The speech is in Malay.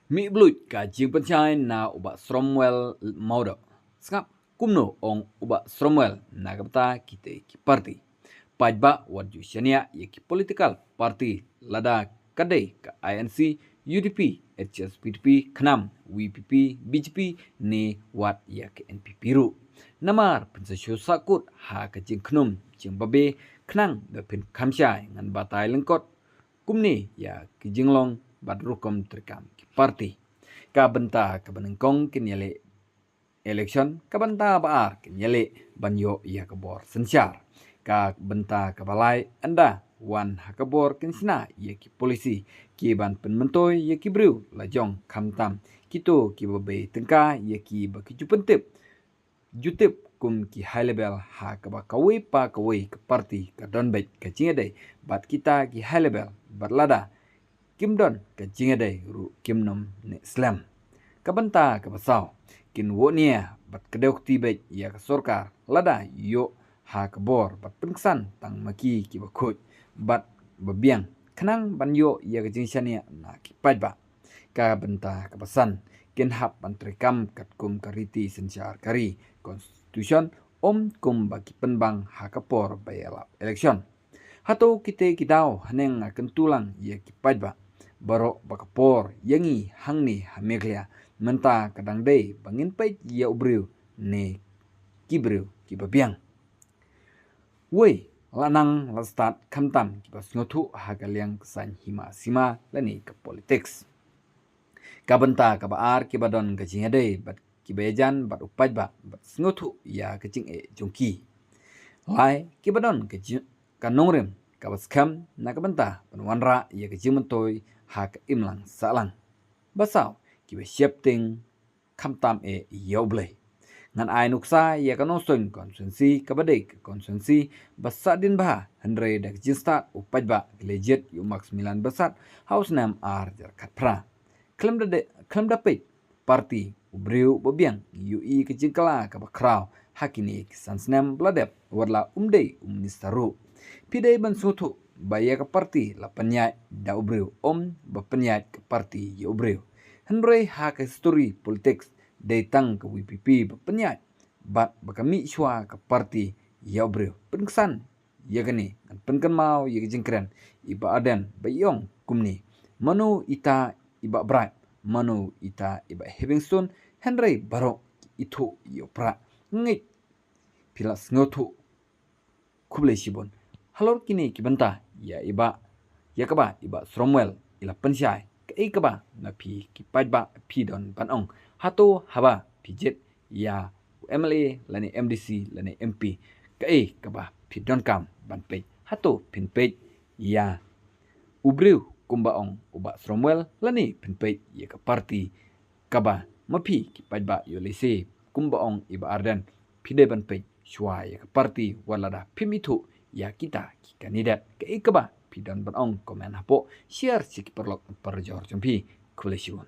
Mi bluit ka jing penchai na uba Cromwell maudo. Skap kumno ong uba Cromwell na kapta kite ki party. Pajba waju shania ye ki political party lada kadai ka INC, UDP, HSPDP, Knam, WPP, BJP ni wat ya ke NPP ru. Namar pensasyo sakut ha ka jing knum jing babe knang da pin kamsyai ngan batai lengkot. Kumni ya ki jinglong badrukom terkam ki party. Ka benta ka benengkong kinyele election ka benta baar kinyele banyo ya kabor sensyar. Ka benta ka balai anda wan hakabor kinsina ya ki polisi ki ban penmentoy ya ki briu lajong kamtam kito ki babe tengka ya ki baki jupentip jutip kum ki high level ha ka ba kawi pa kawi ka party ka donbet ka jingade bat kita ki high level bat lada kimdon ka jingade ru kimnom ne slam kabenta ka basau kin wonia bat kedok tibet ya ka sorkar lada yo ha ka bor bat pengsan tang maki ki bakut bat babiang kenang banyo ya ka jingshania na ki pajba ka benta ka pasan kin hap antrekam kat kum kariti sensyar kari konstitusion kum bagi penbang hakapor bayalap election hato kite kidau haneng akan tulang ya ki pajba barok bakapor yangi hangni hameglia menta kadang day bangin pait ya ubriu ne kibriu kibabiang woi lanang lastat kamtam kibas ngotu hagaliang kesan hima sima lani ke politics kabenta kabaar kibadon gajingade bat kibejan bat upajba bat ngotu ya kecing jongki lai kibadon kanongrem kabas kam na kabenta penwanra ya kejimentoy hak imlang salang basau kibe shifting kamtam yoble ngan ai nuksa ya kanoson konsensi kabadek konsensi basadin bah andre dak jinsta upajba legit yumax milan basat house nam ar katpra klem dapet parti ubriu bobiang ui kejingkala kabakrau hakini sansnam bladep warla umde umnistaru pidai bansutu baya ke parti la penyat da ubriu bapenyat ke parti ya ubriu henry hak story politics datang ke WPP bapenyat bat bakami shwa ke parti ya ubriu penkesan ya gani penken mau ya jingkren iba aden bayong kumni manu ita iba bright manu ita iba Livingstone Henry barok itu yopra ngit pilas ngotu kuble sibon halor kini kibenta ya iba Cromwell ila pensyai ke ikaba na pi kipajba pi don panong hato haba pijet ya MLA lani MDC lani MP ke kaba pi don kam ban pej hato pin pej ya ubriu kumbaong uba Cromwell lani pinpej ya ke parti kaba mapi kipajba yo lese kumbaong iba ardan pide ban pej shwa ya ke parti walada pimitu ya kita ki kandidat ke ikaba pidan banong komen hapo share si perlok perjor jompi kulesiun